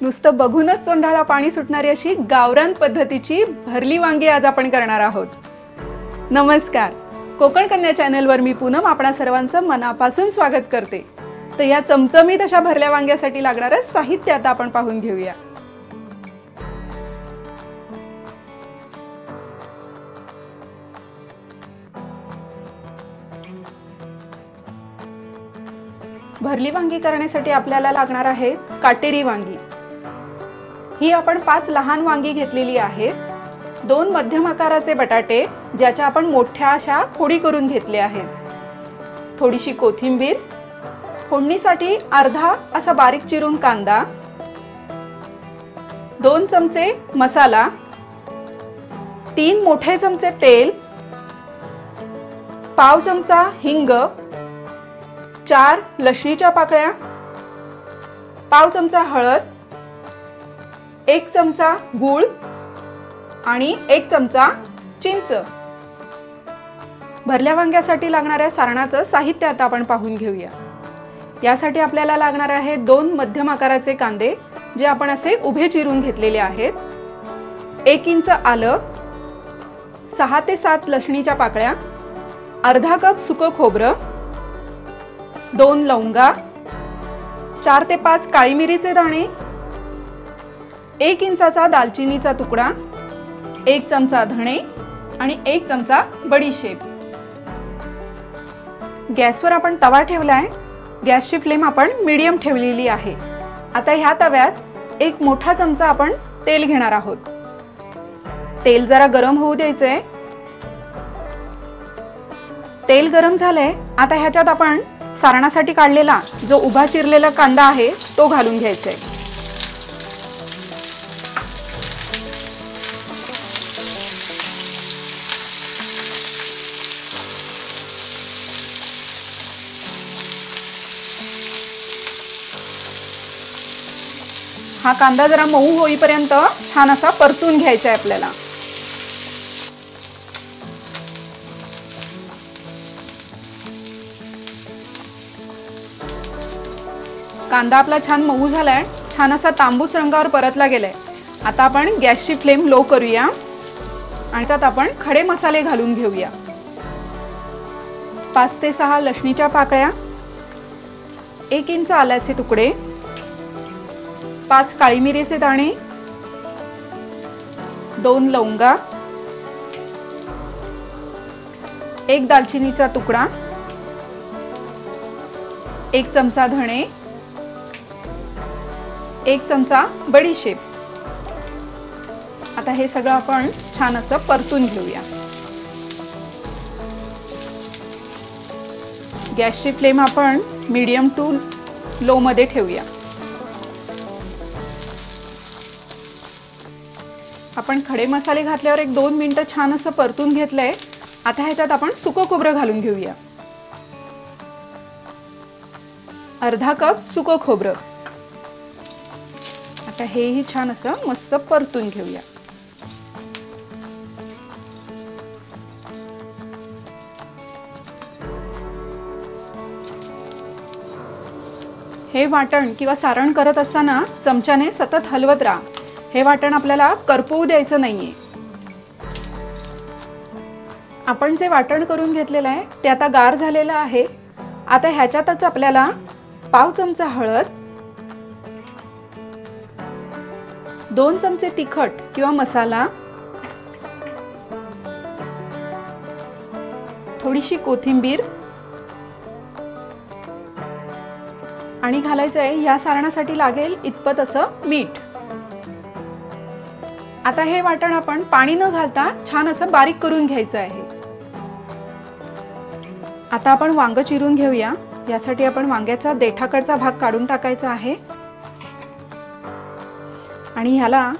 नुसतं बघूनच तोंडाला पाणी सुटणारी अशी गावरान पद्धतीची भरली वांगी आज आपण करणार आहोत। नमस्कार, कोकण कन्या चॅनलवर मी पूनम आपणा सर्वांचं मनापासून स्वागत करते। तर या चमचमीत अशा भरल्या वांग्यासाठी लागणारं साहित्य आता आपण पाहून घेऊया। भरली वांगी करण्यासाठी आपल्याला लागणार आहे काटेरी वांगी। ही आपण 5 लहान वांगी घेतलेली आहेत। 2 मध्यम आकाराचे बटाटे ज्याच्या आपण मोठ्या अशा फोडी करून घेतले आहेत। थोडीशी कोथिंबीर, फोडणीसाठी अर्धा असा बारीक चिरून कांदा, 2 चमचे मसाला, 3 मोठे चमचे तेल, पाव चमचा हिंग, 4 लसणीच्या पाकळ्या, पाव चमचा हळद, 1 चमचा गूळ आणि 1 चमचा चिंच। भरल्या वांग्यासाठी लागणाऱ्या सारणाचं साहित्य आता आपण पाहून घेऊया। यासाठी आपल्याला लागणार आहे 2 मध्यम आकाराचे कांदे जे आपण असे उभे चिरून घेतलेले आहेत, 1 इंच आलं, 6 ते 7 लसणीच्या पाकळ्या, अर्धा कप सुकं खोबरं, 2 लवंगा, 4 ते 5 काळी मिरीचे दाणे, 1 इंचाचा दालचिनीचा तुकडा, 1 चमचा धणे आणि 1 चमचा बडीशेप। गॅसवर आपण तवा ठेवलाय। गॅसची फ्लेम आपण मीडियम ठेवलेली आहे। आता ह्या तव्यात 1 मोठा चमचा आपण तेल घेणार आहोत। तेल जरा गरम होऊ द्यायचंय। तेल गरम झालंय। आता ह्याच्यात आपण सारणासाठी काढलेला जो उभा चिरलेला कांदा आहे तो घालून घ्यायचा आहे। हा कांदा जरा मऊ होईपर्यंत छान असा परतून घ्यायचा आहे आपल्याला। कांदा आपला छान मऊ झालाय, छान असा तांबूस रंगावर परतला गेलाय। आता आपण गॅसची फ्लेम लो करूया आणि त्यात आपण खडे मसाले घालून घेऊया। 5 ते 6 लसणीच्या पाकळ्या, 1 इंच आल्याचे तुकडे, 5 काळी मिरीचे दाणे, 2 लवंगा, 1 दालचिनीचा तुकडा, 1 चमचा धणे, 1 चमचा बडीशेप। आता हे सगळं आपण छान असं परतून घेऊया। गॅसची फ्लेम आपण मीडियम टू लो मध्ये ठेवूया। आपण खडे मसाले घातल्यावर 1-2 मिनिटं छान असं परतून घेतलंय। आता ह्याच्यात आपण सुकं खोबरं घालून घेऊया। अर्धा कप सुकं खोबरं। आता हेही छान असं मस्त परतून घेऊया। हे वाटण किंवा सारण करत असताना चमच्याने सतत हलवत राहा। हे वाटण आपल्याला करपवू द्यायचं नाहीये। आपण जे वाटण करून घेतलेलं आहे ते आता गार झालेलं आहे। आता ह्याच्यातच आपल्याला पाव चमचा हळद, 2 चमचे तिखट किंवा मसाला, थोडीशी कोथिंबीर आणि घालायचं आहे या सारणासाठी लागेल इतपत असं मीठ। आता हे वाटण आपण पाणी न घालता छान असं बारीक करून घ्यायचं आहे। आता आपण वांग चिरून घेऊया। यासाठी आपण वांग्याचा देठाकडचा भाग काढून टाकायचा आहे आणि ह्याला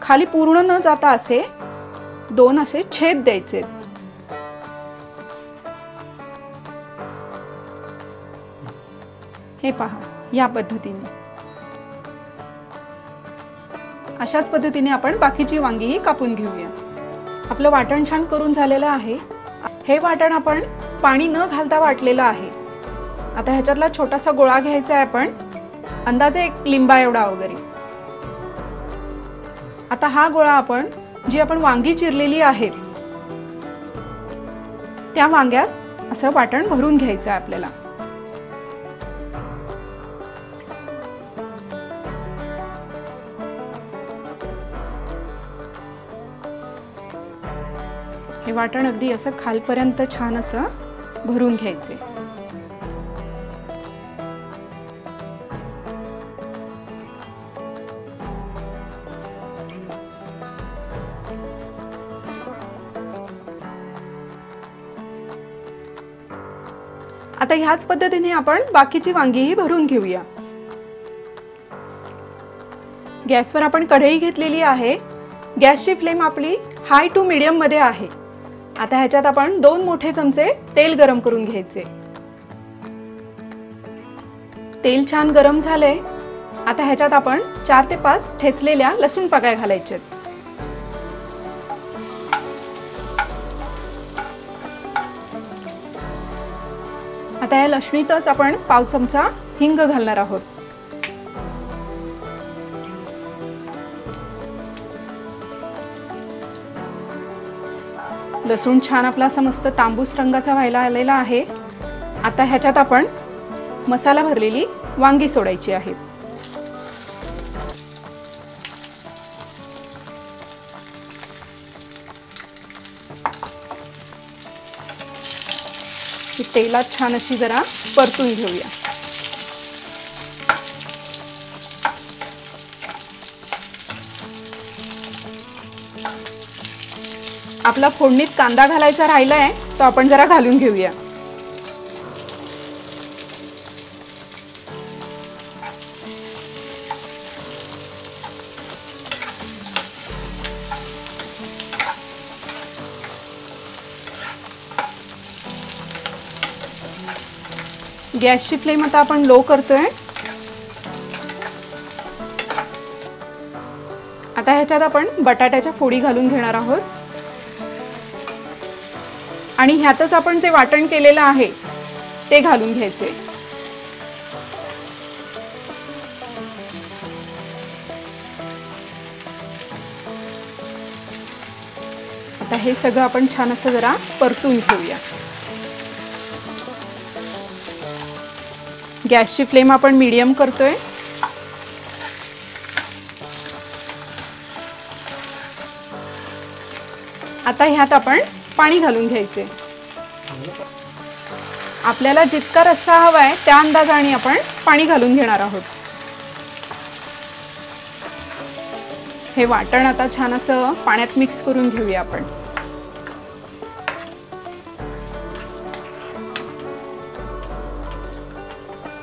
खाली पूर्ण न जाता असे 2 असे छेद द्यायचे। हे पहा, या पद्धतीने अशाच पद्धतीने आपण बाकीची वांगीही कापून घेऊया। आपलं वाटण छान करून झालेलं आहे। हे वाटण आपण पाणी न घालता वाटलेलं आहे। आता ह्याच्यातला छोटासा गोळा घ्यायचा आहे आपण अंदाजे एक लिंबा एवढा वगैरे। आता हा गोळा आपण जी आपण वांगी चिरलेली आहेत त्या वांग्यात असं वाटण भरून घ्यायचं आहे आपल्याला। हे वाटण अगदी असं खालपर्यंत छान असं भरून घ्यायचे। आता ह्याच पद्धतीने आपण बाकीची वांगीही भरून घेऊया। गॅसवर आपण कढई घेतलेली आहे। गॅसची फ्लेम आपली हाय टू मीडियम मध्ये आहे। आता ह्याच्यात आपण 2 मोठे चमचे तेल गरम करून घ्यायचे। तेल छान गरम झाले। आता ह्याच्यात आपण 4 ते 5 ठेचलेल्या लसूण पाकळ्या घालायचे। आता या लसणीतच आपण पाव चमचा हिंग घालणार आहोत। लसूण छान आपला मस्त तांबूस रंगाचा व्हायला आलेला आहे। आता ह्याच्यात आपण मसाला भरलेली वांगी सोडायची आहेत। ही तेलात छान अशी जरा परतून घेऊया। आपला फोडणीत कांदा घालायचा राहिलाय तो आपण जरा घालून घेऊया। गॅसची फ्लेम आता आपण लो करतोय। आता ह्याच्यात आपण बटाट्याच्या फोडी घालून घेणार आहोत आणि ह्यातच आपण जे वाटण केलेलं आहे ते घालून घ्यायचे। आता हे सगळं आपण छान असं जरा परतून घेऊया। गॅसची फ्लेम आपण मीडियम करतोय। आता ह्यात आपण पाणी घालून घ्यायचे। आपल्याला जितका रस्सा हवाय त्या अंदाजाने आपण पाणी घालून घेणार आहोत। हे वाटण आता छान असं पाण्यात मिक्स करून घेऊया आपण।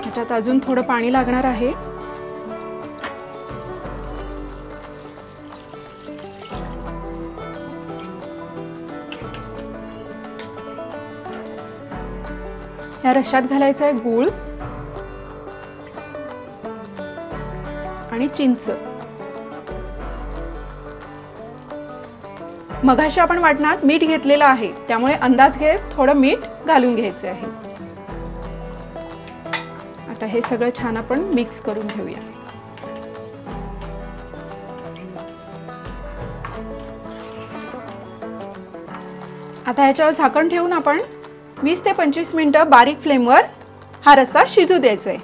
ह्याच्यात अजून थोडं पाणी लागणार आहे। या रश्यात घालायचा आहे गूळ आणि चिंच। मगाशी आपण वाटणात मीठ घेतलेलं आहे त्यामुळे अंदाज घेत थोडं मीठ घालून घ्यायचं आहे। आता हे सगळं छान आपण मिक्स करून घेऊया। आता ह्याच्यावर झाकण ठेवून आपण 20 ते 25 मिनिटं बारीक फ्लेमवर हा रस्सा शिजू द्यायचा आहे।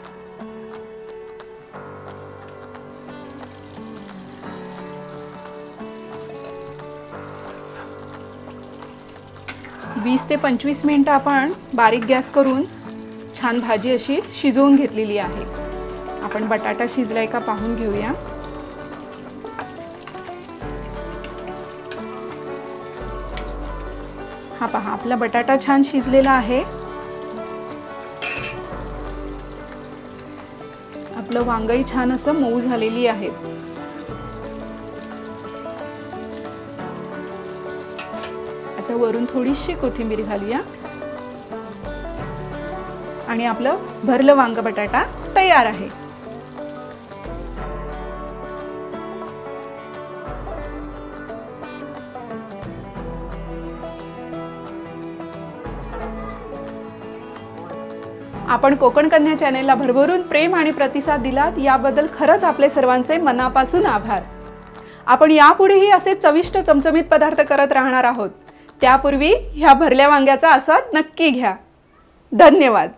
20 ते 25 मिनिटं आपण बारीक गॅस करून छान भाजी अशी शिजवून घेतलेली आहे। आपण बटाटा शिजलाय का पाहून घेऊया। हा पहा आपला बटाटा छान शिजलेला आहे। आपलं वांगही छान असं मऊ झालेली आहे। आता वरून थोडीशी कोथिंबीर घालूया आणि आपलं भरलं वांग बटाटा तयार आहे। आपण कोकण कन्या चॅनेलला भरभरून प्रेम आणि प्रतिसाद दिलात याबद्दल खरंच आपले सर्वांचे मनापासून आभार। आपण यापुढेही असे चविष्ट चमचमीत पदार्थ करत राहणार आहोत। त्यापूर्वी ह्या भरल्या वांग्याचा आस्वाद नक्की घ्या। धन्यवाद।